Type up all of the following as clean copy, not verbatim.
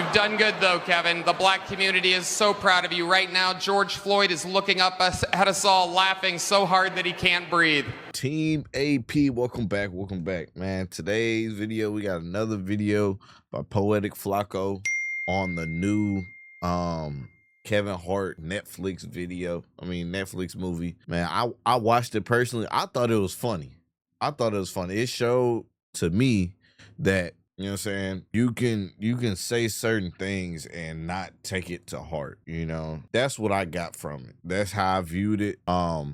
You've done good, though, Kevin. The black community is so proud of you. Right now, George Floyd is looking up at us all, laughing so hard that he can't breathe. Team AP, welcome back, man. Today's video, we got another video by Poetic Flacco on the new Kevin Hart Netflix movie. Man, I watched it personally. I thought it was funny. It showed to me that, you know what I'm saying, you can say certain things and not take it to heart, you know. That's what I got from it. That's how I viewed it. I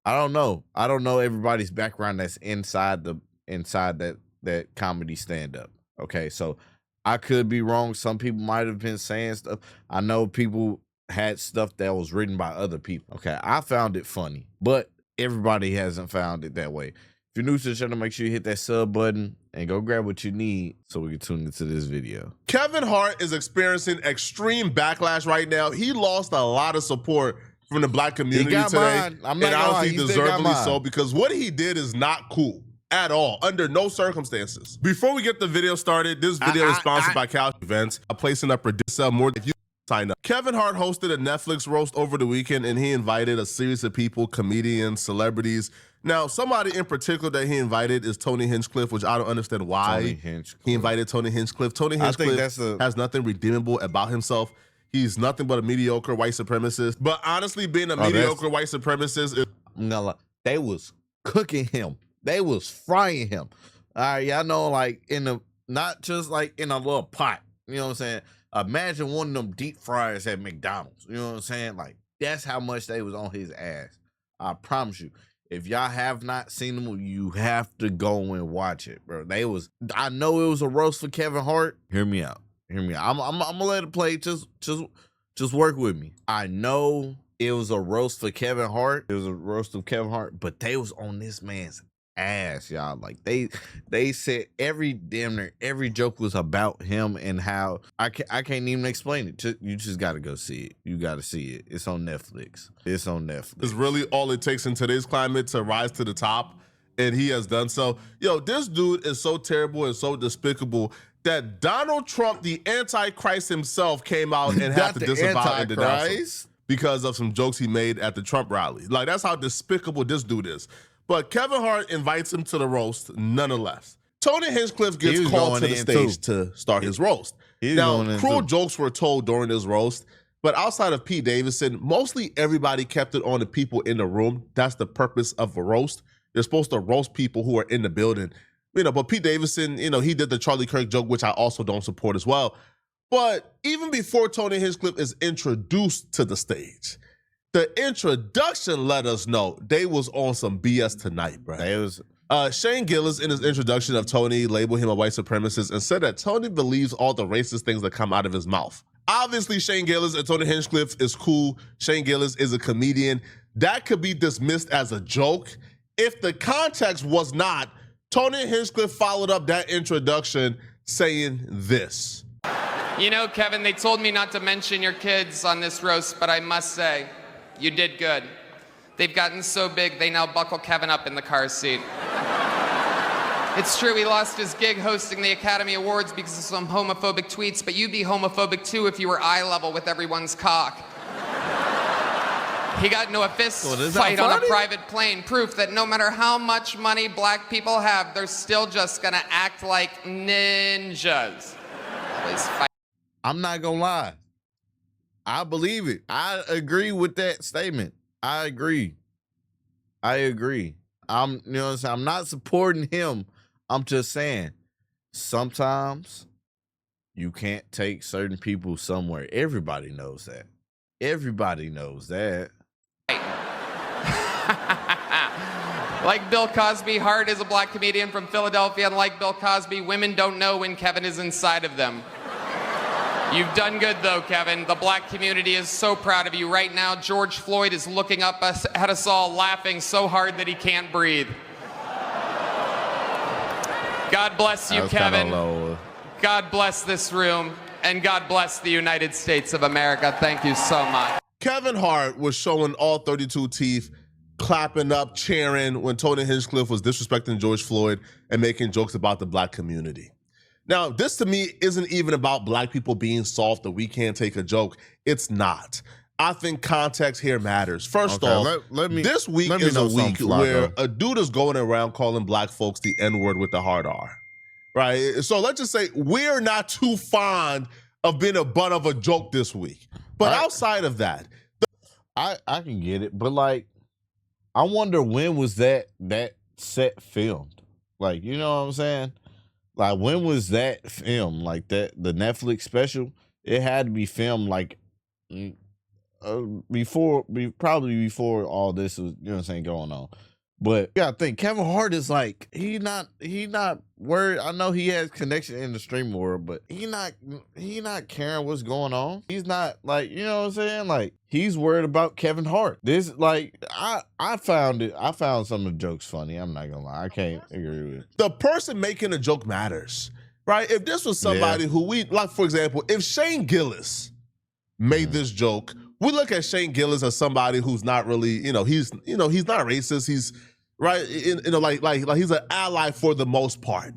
don't know everybody's background that's inside that comedy stand-up. Okay, so I could be wrong. Some people might have been saying stuff. I know people had stuff that was written by other people. Okay, I found it funny, but everybody hasn't found it that way. If you're new to the channel, make sure you hit that sub button and go grab what you need so we can tune into this video. Kevin Hart is experiencing extreme backlash right now. He lost a lot of support from the black community today. And honestly, deservedly so, because what he did is not cool at all, under no circumstances. Before we get the video started, this video is sponsored by Couch Events. I'm placing up for sell more if you sign up. Kevin Hart hosted a Netflix roast over the weekend, and he invited a series of people, comedians, celebrities. Now, somebody in particular that he invited is Tony Hinchcliffe, which I don't understand why he invited Tony Hinchcliffe. Tony Hinchcliffe has nothing redeemable about himself. He's nothing but a mediocre white supremacist. But honestly, being a mediocre white supremacist is... No, they was cooking him. They was frying him. All right, y'all know, like, not just like in a little pot. You know what I'm saying? Imagine one of them deep fryers at McDonald's. You know what I'm saying? Like, that's how much they was on his ass. I promise you. If y'all have not seen them, you have to go and watch it, bro. I know it was a roast for Kevin Hart. Hear me out. I'm gonna let it play. Just work with me. I know it was a roast for Kevin Hart. It was a roast of Kevin Hart, but they was on this man's ass, y'all. Like they said damn near every joke was about him, and how I can't even explain it. You just gotta go see it. You gotta see it. It's on Netflix. It's really all it takes in today's climate to rise to the top, and he has done so. Yo, this dude is so terrible and so despicable that Donald Trump, the Antichrist himself, came out and had to disavow and denounce him because of some jokes he made at the Trump rally. Like, that's how despicable this dude is. But Kevin Hart invites him to the roast nonetheless. Tony Hinchcliffe gets called to the stage to start his roast. Now, cruel jokes were told during this roast, but outside of Pete Davidson, mostly everybody kept it on the people in the room. That's the purpose of a roast. You're supposed to roast people who are in the building. You know, but Pete Davidson, you know, he did the Charlie Kirk joke, which I also don't support as well. But even before Tony Hinchcliffe is introduced to the stage, the introduction let us know they was on some BS tonight, bro. Shane Gillis, in his introduction of Tony, labeled him a white supremacist and said that Tony believes all the racist things that come out of his mouth. Obviously, Shane Gillis and Tony Hinchcliffe is cool. Shane Gillis is a comedian. That could be dismissed as a joke. If the context was not, Tony Hinchcliffe followed up that introduction saying this. You know, Kevin, they told me not to mention your kids on this roast, but I must say, you did good. They've gotten so big, they now buckle Kevin up in the car seat. It's true, he lost his gig hosting the Academy Awards because of some homophobic tweets, but you'd be homophobic too if you were eye level with everyone's cock. He got into a fist fight on a private plane, proof that no matter how much money black people have, they're still just gonna act like ninjas. I'm not gonna lie. I believe it. I agree with that statement. I agree. You know what I'm saying? I'm not supporting him. I'm just saying, sometimes you can't take certain people somewhere. Everybody knows that. Like Bill Cosby, Hart is a black comedian from Philadelphia, and like Bill Cosby, women don't know when Kevin is inside of them. You've done good, though, Kevin. The black community is so proud of you. Right now, George Floyd is looking up at us all, laughing so hard that he can't breathe. God bless you, Kevin. God bless this room, and God bless the United States of America. Thank you so much. Kevin Hart was showing all 32 teeth, clapping up, cheering when Tony Hinchcliffe was disrespecting George Floyd and making jokes about the black community. Now, this to me isn't even about black people being soft that we can't take a joke. It's not. I think context here matters. First off, this week is a week where a dude is going around calling black folks the N-word with the hard R, right? So let's just say we're not too fond of being a butt of a joke this week. But outside of that, I can get it. But like, I wonder when was that set filmed? Like, you know what I'm saying? Like, when was that filmed? Like the Netflix special? It had to be filmed like probably before all this was, you know what I'm saying, going on. But yeah, I think Kevin Hart is like, he not worried. I know he has connection in the streaming world, but he not caring what's going on. He's not like, you know what I'm saying? Like, he's worried about Kevin Hart. This, like, I found some of the jokes funny. I'm not gonna lie. I can't agree with it. The person making a joke matters, right? If this was somebody who we, like, for example, if Shane Gillis made this joke, we look at Shane Gillis as somebody who's not really, he's not racist. He's right, like he's an ally for the most part.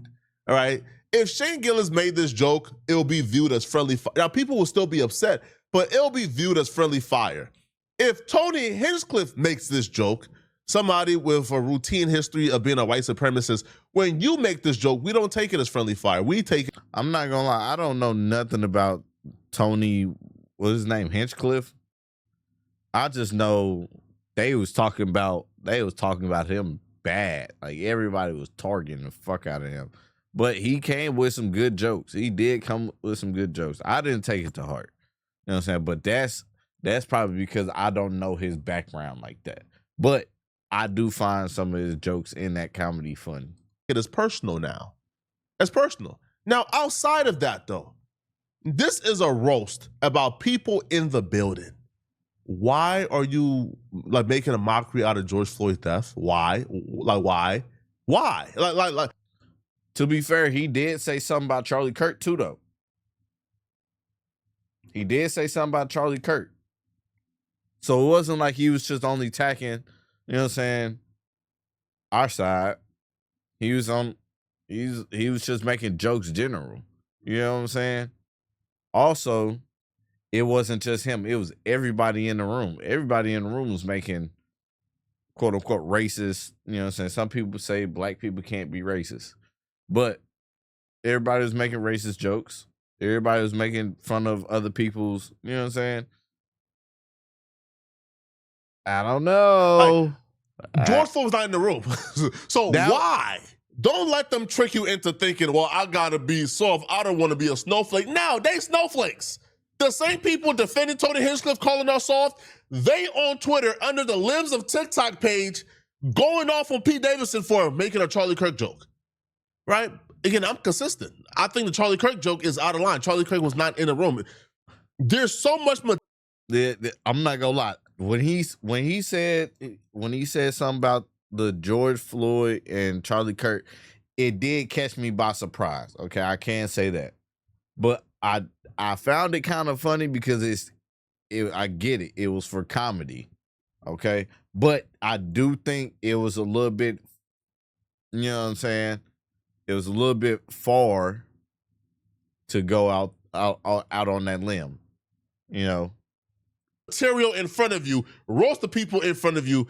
All right. If Shane Gillis made this joke, it'll be viewed as friendly. Now, people will still be upset, but it'll be viewed as friendly fire. If Tony Hinchcliffe makes this joke, somebody with a routine history of being a white supremacist, when you make this joke, we don't take it as friendly fire. We take it. I'm not gonna lie. I don't know nothing about Tony. What's his name? Hinchcliffe. I just know they was talking about him bad. Like, everybody was targeting the fuck out of him. But he came with some good jokes. He did come with some good jokes. I didn't take it to heart. You know what I'm saying? But that's probably because I don't know his background like that. But I do find some of his jokes in that comedy funny. It is personal now. It's personal. Now, outside of that, though, this is a roast about people in the building. Why are you like making a mockery out of George Floyd's death? Why? Like, why? Why? Like. To be fair, he did say something about Charlie Kirk too, though. He did say something about Charlie Kirk. So it wasn't like he was just only attacking, you know what I'm saying, our side. He was just making jokes general. You know what I'm saying? Also, it wasn't just him. It was everybody in the room. Everybody in the room was making quote unquote racist. You know what I'm saying? Some people say black people can't be racist, but everybody was making racist jokes. Everybody was making fun of other people's, you know what I'm saying? I don't know. Like, George Floyd was not in the room. So why? Don't let them trick you into thinking, well, I gotta be soft. I don't want to be a snowflake. No, they snowflakes. The same people defending Tony Hinchcliffe, calling us soft, they on Twitter under the Limbs of TikTok page going off on Pete Davidson for making a Charlie Kirk joke, right? Again, I'm consistent. I think the Charlie Kirk joke is out of line. Charlie Kirk was not in the room. There's so much. I'm not gonna lie. When he said something about the George Floyd and Charlie Kirk, it did catch me by surprise. Okay, I can say that, but I found it kind of funny because I get it. It was for comedy, okay, but I do think it was a little bit, you know what I'm saying? It was a little bit far to go out on that limb, you know. Material in front of you, roast the people in front of you,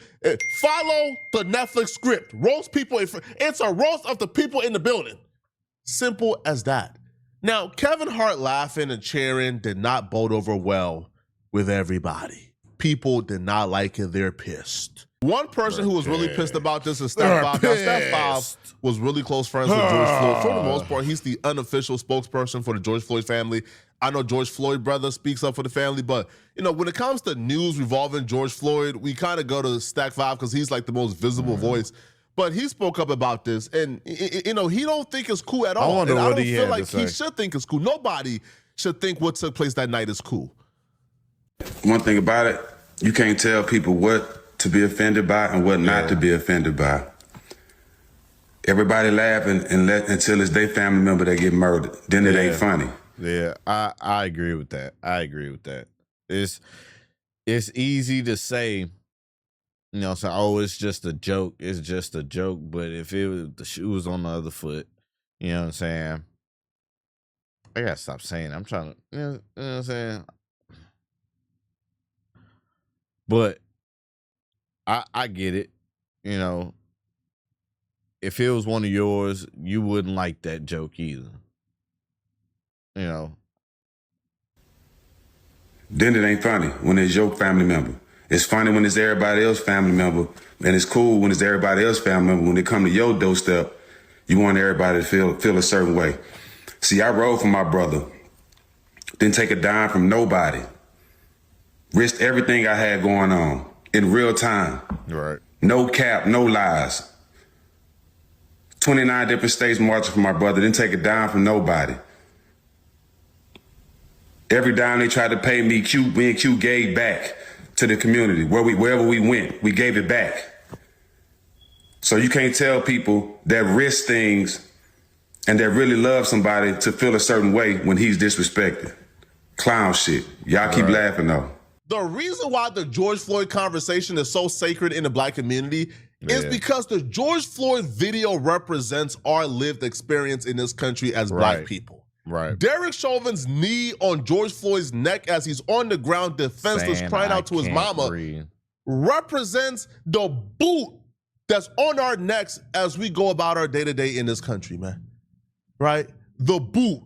follow the Netflix script, roast people in front. It's a roast of the people in the building. Simple as that. Now, Kevin Hart laughing and cheering did not bode over well with everybody. People did not like it. They're pissed. One person who was really pissed about this is Steph Bob. Now, Steph Bob was really close friends with George Floyd. For the most part, he's the unofficial spokesperson for the George Floyd family. I know George Floyd brother speaks up for the family, but when it comes to news revolving George Floyd, we kind of go to Stack 5 because he's like the most visible voice. But he spoke up about this, and he don't think it's cool at all. I wonder and what I don't he feel had like to say. he should think it's cool. Nobody should think what took place that night is cool. One thing about it, you can't tell people what to be offended by and what not to be offended by. Everybody laughing until it's their family member that get murdered. Then it ain't funny. Yeah, I agree with that. I agree with that. It's easy to say, so, oh, it's just a joke. It's just a joke. But if the shoe was on the other foot, you know what I'm saying? I gotta stop saying it. I'm trying to, you know what I'm saying? But I get it. You know, if it was one of yours, you wouldn't like that joke either. You know. Then it ain't funny when it's your family member. It's funny when it's everybody else's family member, and it's cool when it's everybody else's family member. When it come to your doorstep, you want everybody to feel a certain way. See, I rode for my brother. Didn't take a dime from nobody. Risked everything I had going on in real time. Right. No cap, no lies. 29 different states marching for my brother. Didn't take a dime from nobody. Every dime they tried to pay me, me and Q gave back to the community. Wherever we went, we gave it back. So you can't tell people that risk things and that really love somebody to feel a certain way when he's disrespected. Clown shit. Y'all keep laughing though. The reason why the George Floyd conversation is so sacred in the Black community is because the George Floyd video represents our lived experience in this country as Black people. Right. Derek Chauvin's knee on George Floyd's neck as he's on the ground defenseless, crying out to his mama, represents the boot that's on our necks as we go about our day-to-day in this country, man. Right? The boot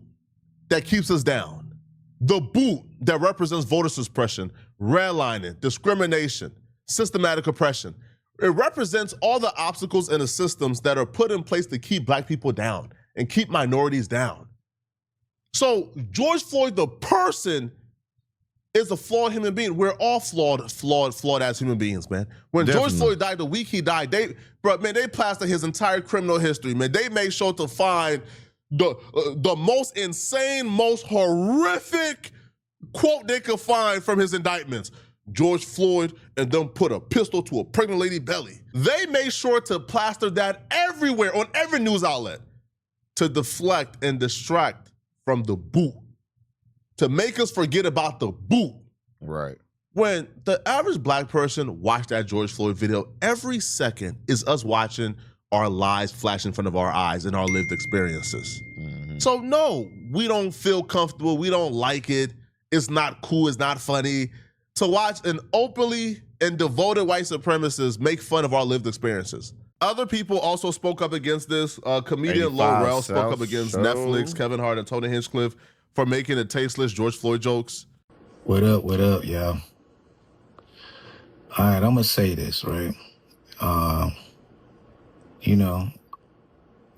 that keeps us down. The boot that represents voter suppression, redlining, discrimination, systematic oppression. It represents all the obstacles and the systems that are put in place to keep Black people down and keep minorities down. So George Floyd, the person, is a flawed human being. We're all flawed as human beings, man. When George Floyd died, the week he died, they plastered his entire criminal history, man. They made sure to find the most insane, most horrific quote they could find from his indictments. George Floyd and them put a pistol to a pregnant lady belly. They made sure to plaster that everywhere on every news outlet to deflect and distract from the boot, to make us forget about the boot. Right. When the average Black person watched that George Floyd video, every second is us watching our lives flash in front of our eyes and our lived experiences. Mm-hmm. So no, we don't feel comfortable. We don't like it. It's not cool. It's not funny to watch an openly and devoted white supremacist make fun of our lived experiences. Other people also spoke up against this. Comedian Lorel spoke up against Netflix, Kevin Hart, and Tony Hinchcliffe for making the tasteless George Floyd jokes. What up, y'all? All right, I'm gonna say this, right? You know,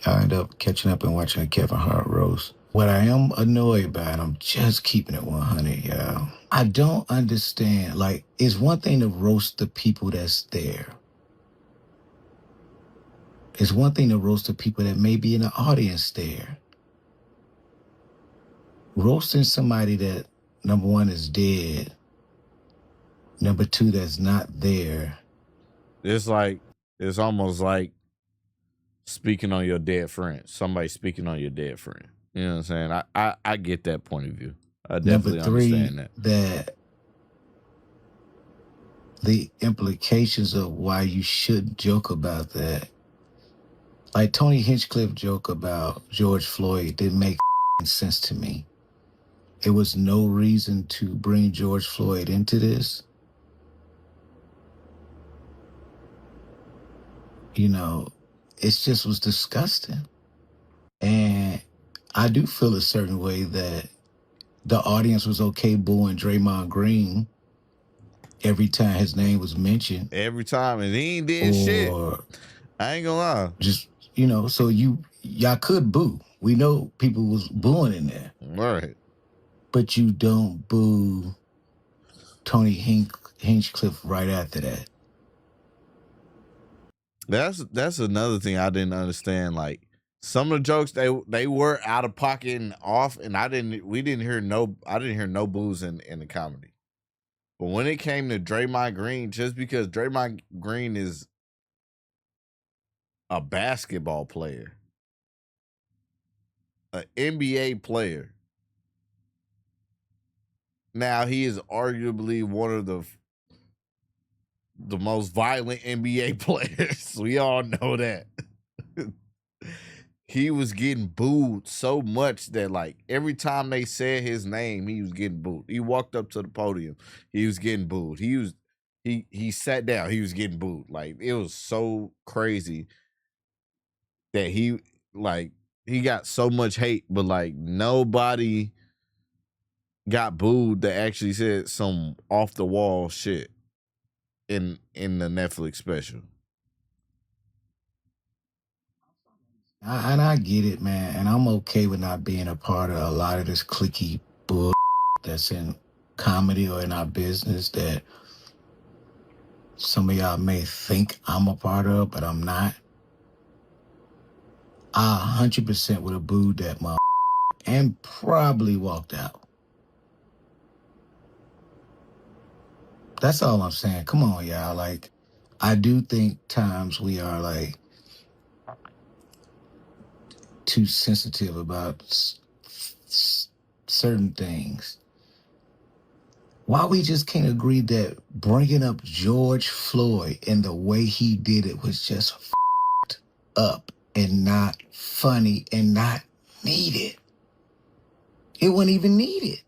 I ended up catching up and watching a Kevin Hart roast. What I am annoyed by, and I'm just keeping it 100, y'all. I don't understand. Like, it's one thing to roast the people that's there. It's one thing to roast the people that may be in the audience there. Roasting somebody that, number one, is dead. Number two, that's not there. It's almost like speaking on your dead friend. Somebody speaking on your dead friend. You know what I'm saying? I get that point of view. I definitely understand that the implications of why you should joke about that. Like Tony Hinchcliffe joke about George Floyd didn't make sense to me. It was no reason to bring George Floyd into this. You know, it just was disgusting. And I do feel a certain way that the audience was okay booing Draymond Green every time his name was mentioned. Every time, and he ain't did shit. I ain't gonna lie. Just, you know, so y'all could boo. We know people was booing in there. Right. But you don't boo Tony Hinchcliffe right after that. That's another thing I didn't understand. Like, some of the jokes they were out of pocket and off, and I didn't hear no boos in the comedy. But when it came to Draymond Green, just because Draymond Green is a basketball player, an NBA player. Now he is arguably one of the most violent NBA players. We all know that. he was getting booed so much that like every time they said his name, he was getting booed. He walked up to the podium, he was getting booed. He sat down, he was getting booed. Like it was so crazy that he got so much hate, but like nobody got booed that actually said some off the wall shit in the Netflix special. And I get it, man. And I'm okay with not being a part of a lot of this cliquey bull that's in comedy or in our business that some of y'all may think I'm a part of, but I'm not. I 100% would have booed that mother and probably walked out. That's all I'm saying. Come on, y'all. Like, I do think times we are like too sensitive about certain things. Why we just can't agree that bringing up George Floyd and the way he did it was just f***ed up and not funny and not needed. It wasn't even needed.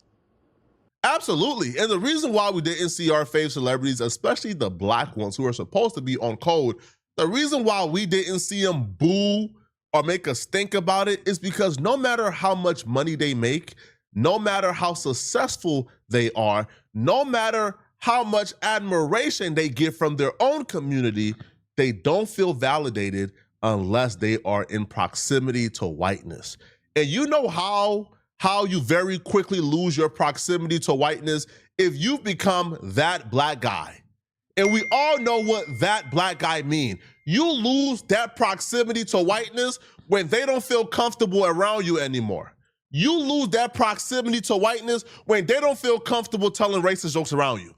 Absolutely. And the reason why we didn't see our fave celebrities, especially the black ones who are supposed to be on code, the reason why we didn't see them boo or make us think about it is because no matter how much money they make, no matter how successful they are, no matter how much admiration they get from their own community, they don't feel validated unless they are in proximity to whiteness. And you know how you very quickly lose your proximity to whiteness if you've become that black guy. And we all know what that black guy mean. You lose that proximity to whiteness when they don't feel comfortable around you anymore. You lose that proximity to whiteness when they don't feel comfortable telling racist jokes around you.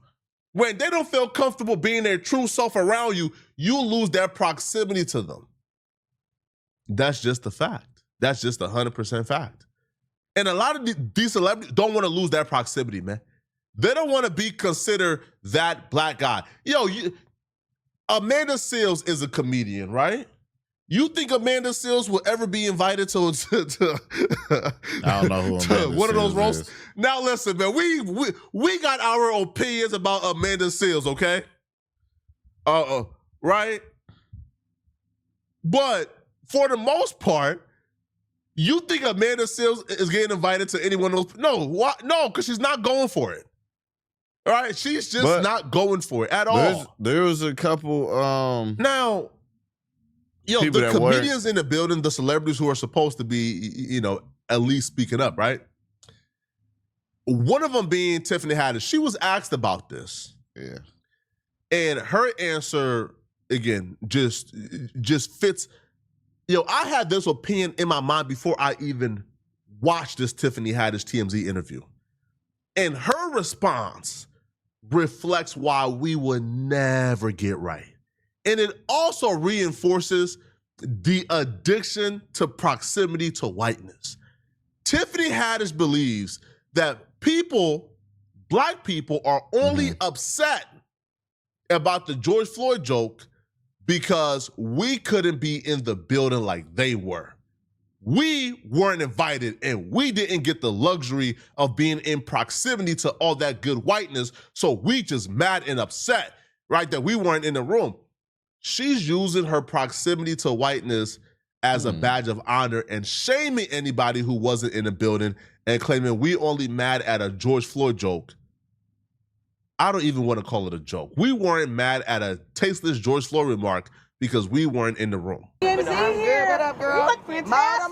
When they don't feel comfortable being their true self around you, you lose that proximity to them. That's just a fact. That's just 100% fact. And a lot of these celebrities don't want to lose that proximity, man. They don't want to be considered that black guy. Amanda Seales is a comedian, right? You think Amanda Seales will ever be invited to I don't know who Amanda one of those Seales roasts? is. Now listen, man, we got our opinions about Amanda Seales, okay? Right? But for the most part, you think Amanda Seales is getting invited to any one of those? No, why? No, because she's not going for it. All right, she's just not going for it at all. There was a couple. Now, the comedians in the building, the celebrities who are supposed to be, at least speaking up, right? One of them being Tiffany Haddish. She was asked about this. Yeah. And her answer, again, just fits. I had this opinion in my mind before I even watched this Tiffany Haddish TMZ interview. And her response reflects why we would never get right. And it also reinforces the addiction to proximity to whiteness. Tiffany Haddish believes that black people are only upset about the George Floyd joke because we couldn't be in the building like they were. We weren't invited and we didn't get the luxury of being in proximity to all that good whiteness, so we just mad and upset, right, that we weren't in the room. She's using her proximity to whiteness as a badge of honor and shaming anybody who wasn't in the building and claiming we only mad at a George Floyd joke. I don't even want to call it a joke. We weren't mad at a tasteless George Floyd remark because we weren't in the room. TMZ here. What up, girl? You look fantastic.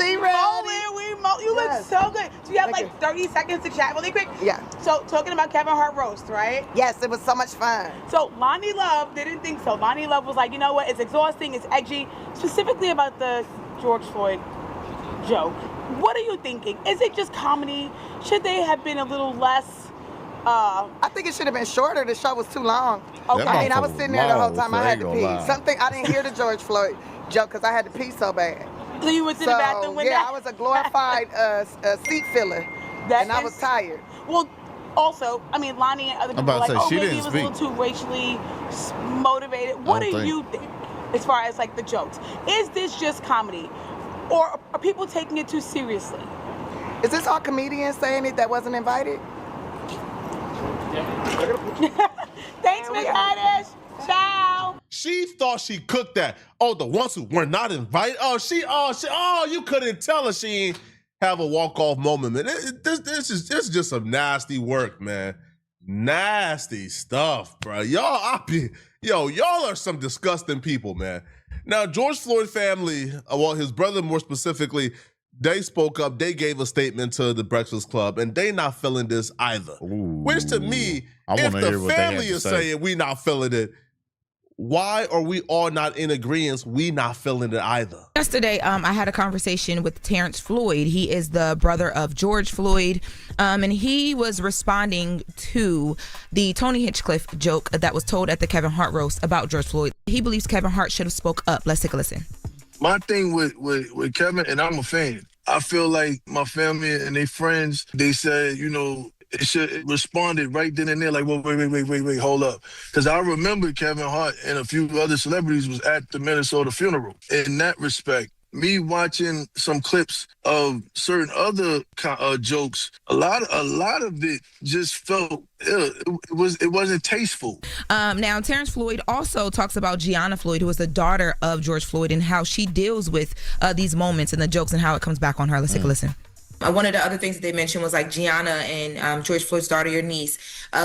She ready. You look so good. Do you have like 30 seconds to chat really quick? Yeah. So talking about Kevin Hart roast, right? Yes, it was so much fun. So Lonnie Love didn't think so. Lonnie Love was like, you know what? It's exhausting. It's edgy. Specifically about the George Floyd joke. What are you thinking? Is it just comedy? Should they have been a little less? I think it should have been shorter. The show was too long. Okay. I mean, I was sitting there the whole time. I had to pee. Lie. Something I didn't hear the George Floyd joke because I had to pee so bad. So you went to the bathroom when I was a glorified seat filler, and I was tired. Well, also, I mean, Lonnie and other people were like, maybe it was a little too racially motivated. What do you think? as far as like the jokes. Is this just comedy, or are people taking it too seriously? Is this all comedians saying it that wasn't invited? Thanks, Miss Haddish. Ciao. She thought she cooked that. Oh, the ones who were not invited. Oh, you couldn't tell her she ain't have a walk-off moment, man. This is just some nasty work, man. Nasty stuff, bro. Y'all are some disgusting people, man. Now, George Floyd family, well, his brother more specifically, they spoke up. They gave a statement to the Breakfast Club, and they not feeling this either. Ooh. Which to me, I if wanna hear the what they family have to is say. saying we not feeling it, why are we all not in agreement? We not feeling it either. Yesterday, I had a conversation with Terrence Floyd. He is the brother of George Floyd, and he was responding to the Tony Hinchcliffe joke that was told at the Kevin Hart roast about George Floyd. He believes Kevin Hart should have spoke up. Let's take a listen. My thing with Kevin, and I'm a fan, I feel like my family and their friends, they said, it should responded right then and there, like, well, wait, hold up. Because I remember Kevin Hart and a few other celebrities was at the Minnesota funeral. In that respect, me watching some clips of certain other jokes, a lot of it just felt it wasn't tasteful. Now, Terrence Floyd also talks about Gianna Floyd, who is the daughter of George Floyd, and how she deals with these moments and the jokes and how it comes back on her. Let's take a listen. One of the other things that they mentioned was like Gianna and George Floyd's daughter, your niece,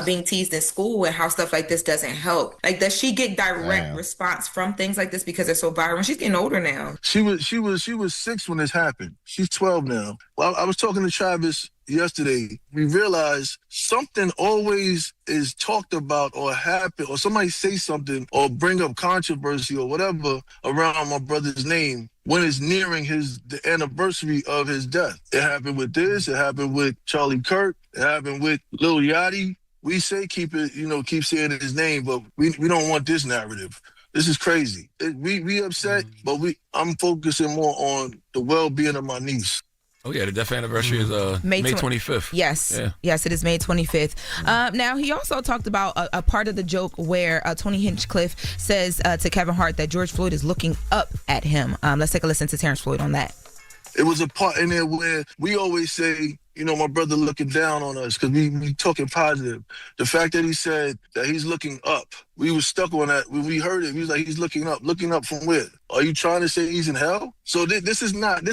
being teased in school and how stuff like this doesn't help. Like, does she get direct response from things like this because they're so viral? She's getting older now. She was 6 when this happened. She's 12 now. Well, I was talking to Travis yesterday. We realized something always is talked about or happen, or somebody say something or bring up controversy or whatever around my brother's name when it's nearing the anniversary of his death. It happened with this. It happened with Charlie Kirk. It happened with Lil Yachty. We say keep saying his name, but we don't want this narrative. This is crazy. We upset, but I'm focusing more on the well-being of my niece. Oh, yeah, the death anniversary is May 25th. Yes, yes, it is May 25th. Now, he also talked about a part of the joke where Tony Hinchcliffe says to Kevin Hart that George Floyd is looking up at him. Let's take a listen to Terrence Floyd on that. It was a part in there where we always say, my brother looking down on us because we talking positive. The fact that he said that he's looking up, we were stuck on that. When we heard it, he was like, he's looking up. Looking up from where? Are you trying to say he's in hell? So this is not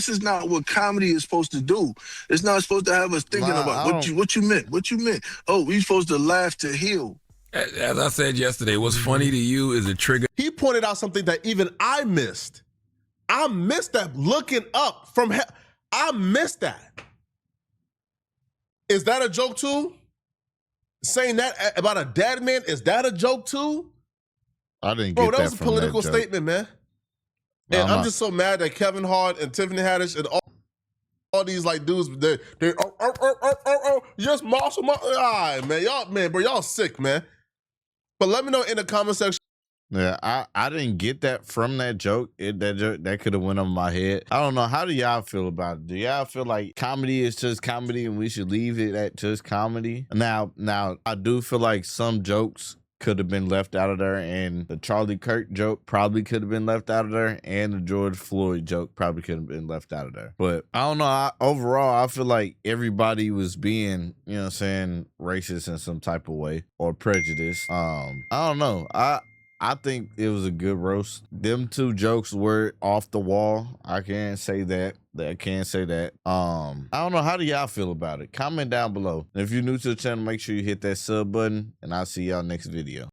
what comedy is supposed to do. It's not supposed to have us thinking about what you meant. What you meant? Oh, we supposed to laugh to heal. As I said yesterday, what's funny to you is a trigger. He pointed out something that even I missed. I missed that looking up from hell. I missed that. Is that a joke too? Saying that about a dead man, is that a joke too? I didn't get Bro, that that was a from political that joke. statement, man. And I'm just so mad that Kevin Hart and Tiffany Haddish and all these like dudes, they're yes, Marshall, all right, man, bro, y'all sick, man. But let me know in the comment section. Yeah, I didn't get that from that joke. That joke that could have went over my head. I don't know. How do y'all feel about it? Do y'all feel like comedy is just comedy and we should leave it at just comedy? Now, I do feel like some jokes could have been left out of there, and the Charlie Kirk joke probably could have been left out of there, and the George Floyd joke probably could have been left out of there. But I don't know. Overall, I feel like everybody was being, racist in some type of way or prejudiced. I don't know. I think it was a good roast. Them two jokes were off the wall. I can't say that. I can't say that. I don't know. How do y'all feel about it? Comment down below. And if you're new to the channel, make sure you hit that sub button, and I'll see y'all next video.